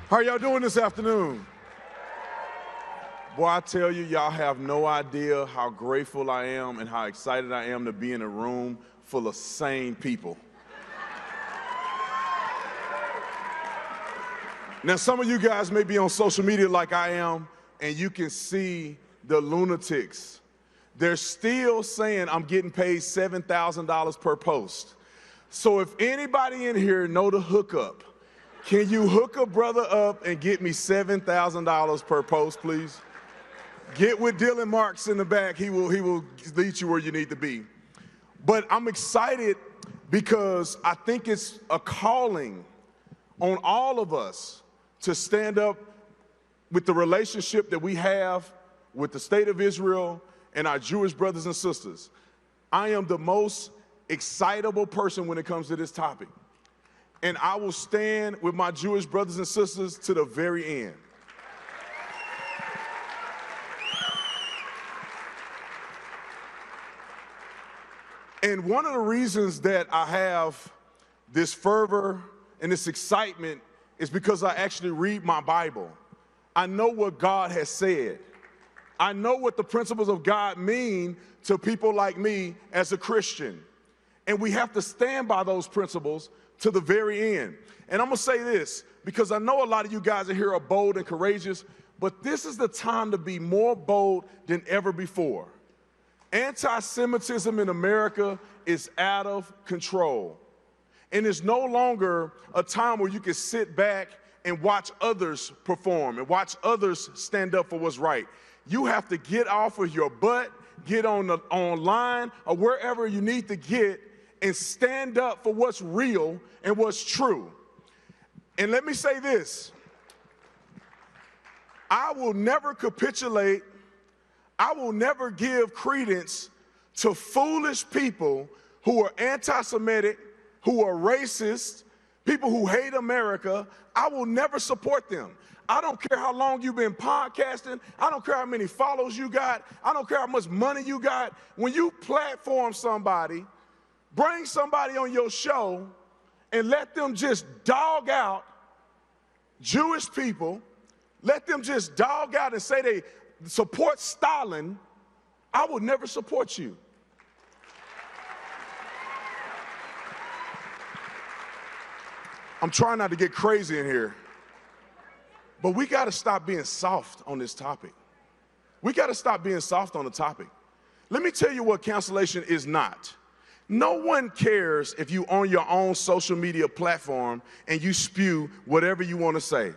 How are y'all doing this afternoon? Boy, I tell you, y'all have no idea how grateful I am and how excited I am to be in a room full of sane people. Now, some of you guys may be on social media like I am, and you can see the lunatics. They're still saying I'm getting paid $7,000 per post. So if anybody in here know the hookup, can you hook a brother up and get me $7,000 per post, please? Get with Dylan Marks in the back. He will lead you where you need to be. But I'm excited because I think it's a calling on all of us to stand up with the relationship that we have with the state of Israel and our Jewish brothers and sisters. I am the most excitable person when it comes to this topic. And I will stand with my Jewish brothers and sisters to the very end. And one of the reasons that I have this fervor and this excitement is because I actually read my Bible. I know what God has said. I know what the principles of God mean to people like me as a Christian. And we have to stand by those principles to the very end. And I'm gonna say this, because I know a lot of you guys in here are bold and courageous, but this is the time to be more bold than ever before. Anti-Semitism in America is out of control. And it's no longer a time where you can sit back and watch others perform and watch others stand up for what's right. You have to get off of your butt, get online or wherever you need to get and stand up for what's real and what's true. And let me say this, I will never capitulate, I will never give credence to foolish people who are anti-Semitic, who are racist, people who hate America. I will never support them. I don't care how long you've been podcasting. I don't care how many follows you got. I don't care how much money you got. When you platform somebody, bring somebody on your show and let them just dog out Jewish people, let them just dog out and say they support Stalin, I would never support you. I'm trying not to get crazy in here, but we got to stop being soft on this topic. We got to stop being soft on the topic. Let me tell you what cancellation is not. No one cares if you own your own social media platform and you spew whatever you want to say,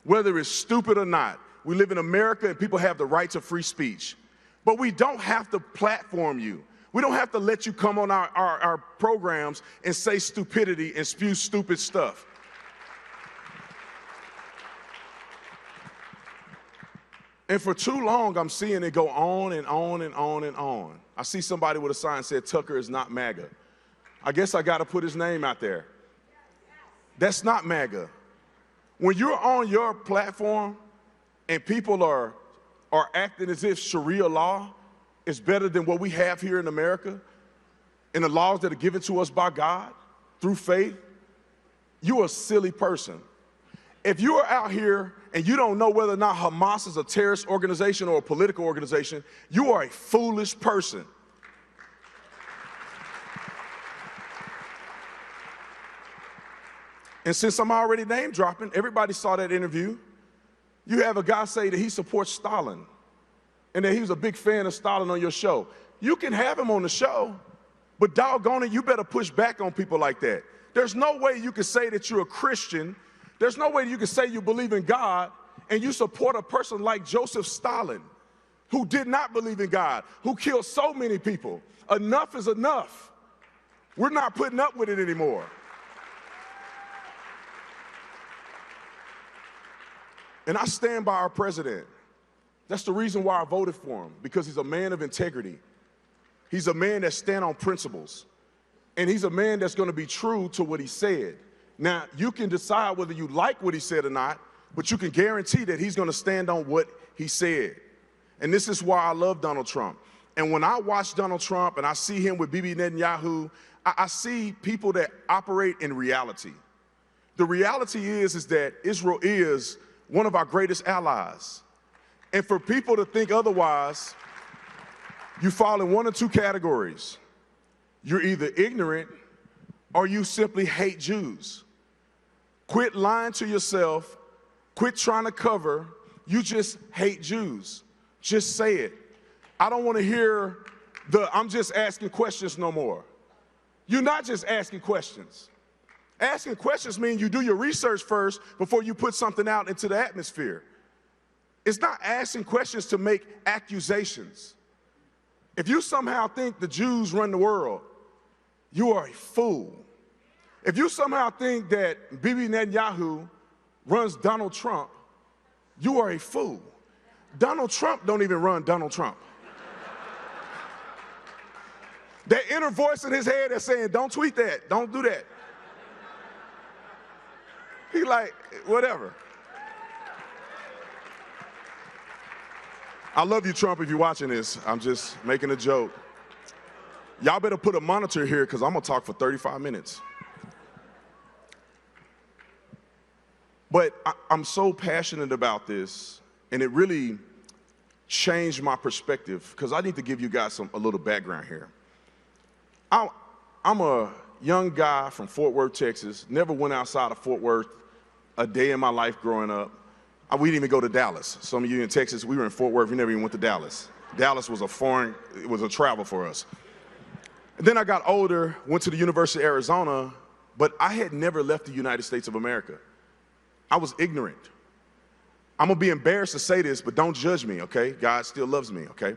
whether it's stupid or not. We live in America and people have the right to free speech, but we don't have to platform you. We don't have to let you come on our programs and say stupidity and spew stupid stuff. And for too long, I'm seeing it go on and on and on and on. I see somebody with a sign that said, Tucker is not MAGA. I guess I got to put his name out there. That's not MAGA. When you're on your platform and people are acting as if Sharia law is better than what we have here in America and the laws that are given to us by God through faith, you're a silly person. If you are out here and you don't know whether or not Hamas is a terrorist organization or a political organization, you are a foolish person. And since I'm already name dropping, everybody saw that interview. You have a guy say that he supports Stalin and that he was a big fan of Stalin on your show. You can have him on the show, but doggone it, you better push back on people like that. There's no way you can say that you're a Christian. There's no way you can say you believe in God and you support a person like Joseph Stalin, who did not believe in God, who killed so many people. Enough is enough. We're not putting up with it anymore. And I stand by our president. That's the reason why I voted for him, because he's a man of integrity. He's a man that stands on principles. And he's a man that's going to be true to what he said. Now, you can decide whether you like what he said or not, but you can guarantee that he's going to stand on what he said. And this is why I love Donald Trump. And when I watch Donald Trump and I see him with Bibi Netanyahu, I see people that operate in reality. The reality is that Israel is one of our greatest allies. And for people to think otherwise, you fall in one of two categories. You're either ignorant or you simply hate Jews. Quit lying to yourself. Quit trying to cover. You just hate Jews. Just say it. I don't want to hear I'm just asking questions no more. You're not just asking questions. Asking questions means you do your research first before you put something out into the atmosphere. It's not asking questions to make accusations. If you somehow think the Jews run the world, you are a fool. If you somehow think that Bibi Netanyahu runs Donald Trump, you are a fool. Donald Trump don't even run Donald Trump. That inner voice in his head that's saying, don't tweet that, don't do that. He like, whatever. I love you, Trump, if you're watching this. I'm just making a joke. Y'all better put a monitor here because I'm going to talk for 35 minutes. But I'm so passionate about this, and it really changed my perspective because I need to give you guys a little background here. I'm a young guy from Fort Worth, Texas. Never went outside of Fort Worth a day in my life growing up. We didn't even go to Dallas. Some of you in Texas, we were in Fort Worth. We never even went to Dallas. Dallas was it was a travel for us. And then I got older, went to the University of Arizona, but I had never left the United States of America. I was ignorant. I'm going to be embarrassed to say this, but don't judge me, okay? God still loves me, okay?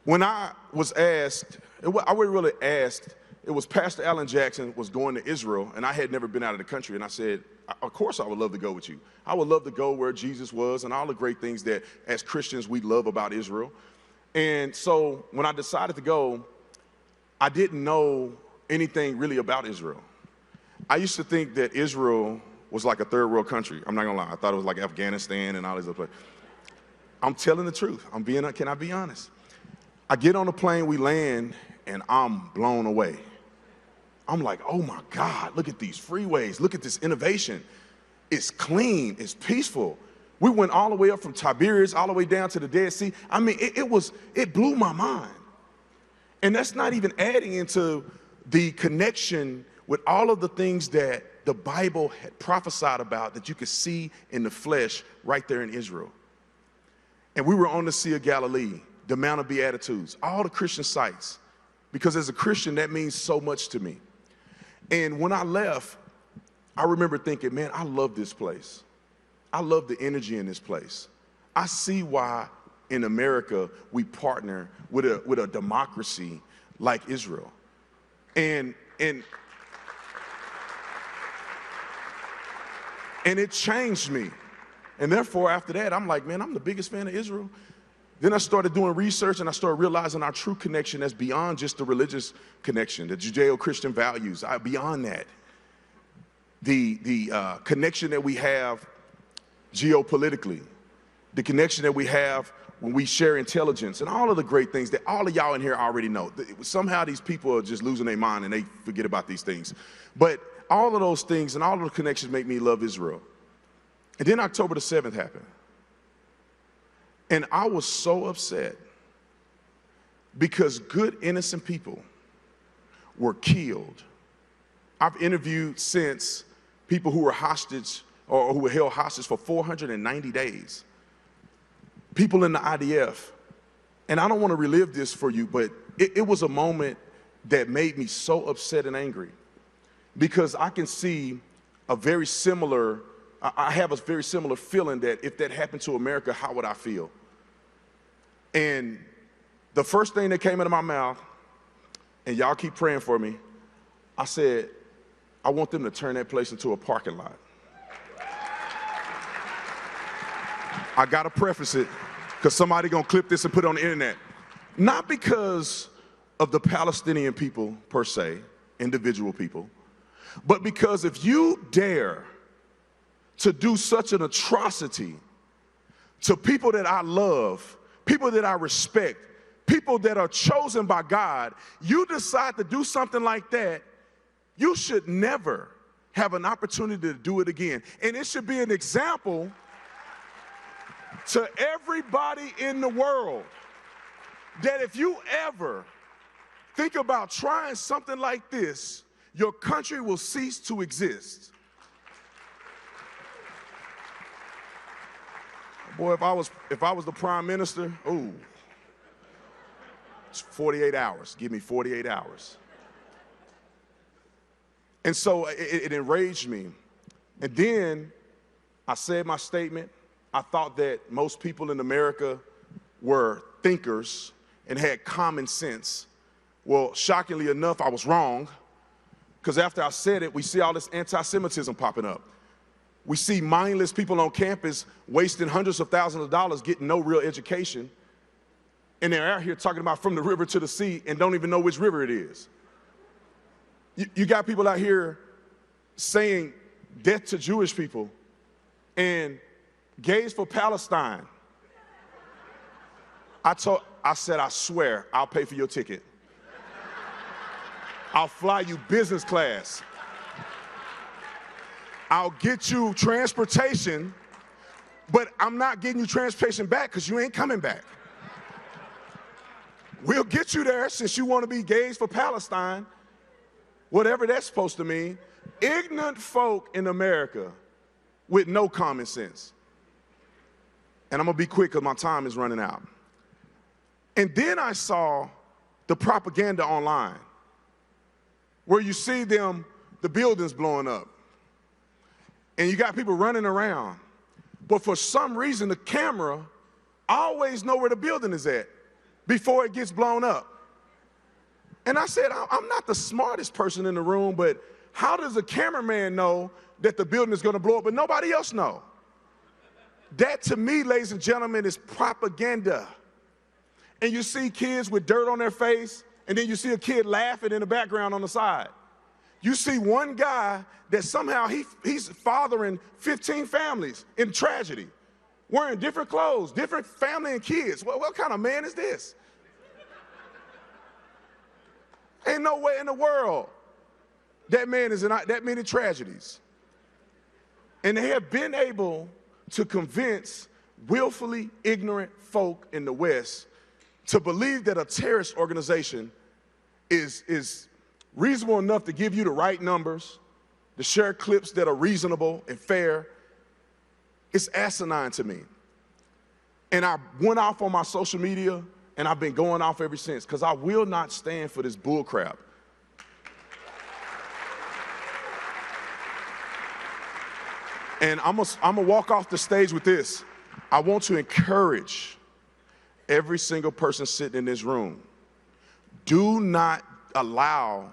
When I was asked, I wasn't really asked, it was Pastor Alan Jackson was going to Israel, and I had never been out of the country, and I said, of course I would love to go with you. I would love to go where Jesus was and all the great things that as Christians we love about Israel. And so when I decided to go, I didn't know anything really about Israel. I used to think that Israel was like a third world country. I'm not gonna lie, I thought it was like Afghanistan and all these other places. I'm telling the truth, can I be honest? I get on the plane, we land, and I'm blown away. I'm like, oh my God, look at these freeways, look at this innovation. It's clean, it's peaceful. We went all the way up from Tiberias, all the way down to the Dead Sea. I mean, it blew my mind. And that's not even adding into the connection with all of the things that the Bible had prophesied about that you could see in the flesh right there in Israel. And we were on the Sea of Galilee, the Mount of Beatitudes, all the Christian sites, because as a Christian, that means so much to me. And when I left, I remember thinking, man, I love this place. I love the energy in this place. I see why in America we partner with a democracy like Israel. And it changed me. And therefore, after that, I'm like, man, I'm the biggest fan of Israel. Then I started doing research and I started realizing our true connection that's beyond just the religious connection, the Judeo-Christian values, beyond that. The connection that we have geopolitically, the connection that we have when we share intelligence and all of the great things that all of y'all in here already know. Somehow these people are just losing their mind and they forget about these things. But all of those things and all of the connections make me love Israel. And then October the 7th happened. And I was so upset because good, innocent people were killed. I've interviewed since people who were hostage or who were held hostage for 490 days. People in the IDF. And I don't want to relive this for you, but it was a moment that made me so upset and angry because I can see I have a very similar feeling that if that happened to America, how would I feel? And the first thing that came out of my mouth, and y'all keep praying for me, I said, I want them to turn that place into a parking lot. I gotta preface it, because somebody gonna clip this and put it on the internet. Not because of the Palestinian people per se, individual people, but because if you dare to do such an atrocity to people that I love, people that I respect, people that are chosen by God, you decide to do something like that, you should never have an opportunity to do it again. And it should be an example to everybody in the world that if you ever think about trying something like this, your country will cease to exist. Boy, if I was the prime minister, ooh, it's 48 hours. Give me 48 hours. And so it enraged me. And then I said my statement. I thought that most people in America were thinkers and had common sense. Well, shockingly enough, I was wrong, because after I said it, we see all this antisemitism popping up. We see mindless people on campus wasting hundreds of thousands of dollars getting no real education, and they're out here talking about from the river to the sea and don't even know which river it is. You got people out here saying death to Jewish people and gays for Palestine. I said, I swear, I'll pay for your ticket. I'll fly you business class. I'll get you transportation, but I'm not getting you transportation back because you ain't coming back. We'll get you there since you want to be gays for Palestine, whatever that's supposed to mean. Ignorant folk in America with no common sense. And I'm going to be quick because my time is running out. And then I saw the propaganda online where you see them, the buildings blowing up. And you got people running around. But for some reason, the camera always know where the building is at before it gets blown up. And I said, I'm not the smartest person in the room, but how does a cameraman know that the building is going to blow up, but nobody else know? That, to me, ladies and gentlemen, is propaganda. And you see kids with dirt on their face, and then you see a kid laughing in the background on the side. You see one guy that somehow he's fathering 15 families in tragedy, wearing different clothes, different family and kids. What kind of man is this? Ain't no way in the world that man is in that many tragedies. And they have been able to convince willfully ignorant folk in the West to believe that a terrorist organization is reasonable enough to give you the right numbers, to share clips that are reasonable and fair. It's asinine to me. And I went off on my social media, and I've been going off ever since, because I will not stand for this bull crap. And I'm gonna walk off the stage with this. I want to encourage every single person sitting in this room. Do not allow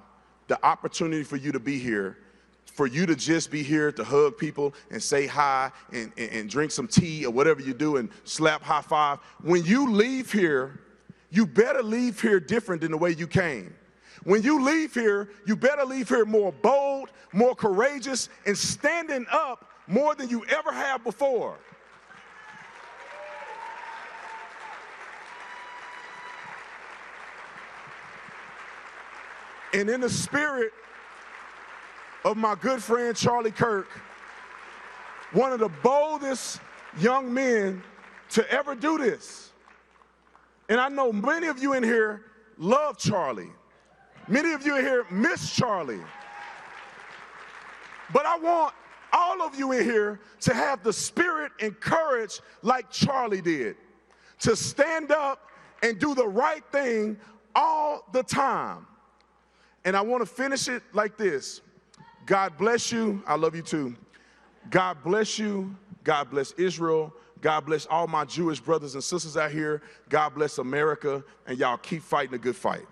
the opportunity for you to be here, for you to just be here to hug people and say hi and drink some tea or whatever you do and slap high five. When you leave here, you better leave here different than the way you came. When you leave here, you better leave here more bold, more courageous, and standing up more than you ever have before. And in the spirit of my good friend Charlie Kirk, one of the boldest young men to ever do this. And I know many of you in here love Charlie. Many of you in here miss Charlie. But I want all of you in here to have the spirit and courage like Charlie did, to stand up and do the right thing all the time. And I want to finish it like this. God bless you. I love you too. God bless you. God bless Israel. God bless all my Jewish brothers and sisters out here. God bless America. And y'all keep fighting a good fight.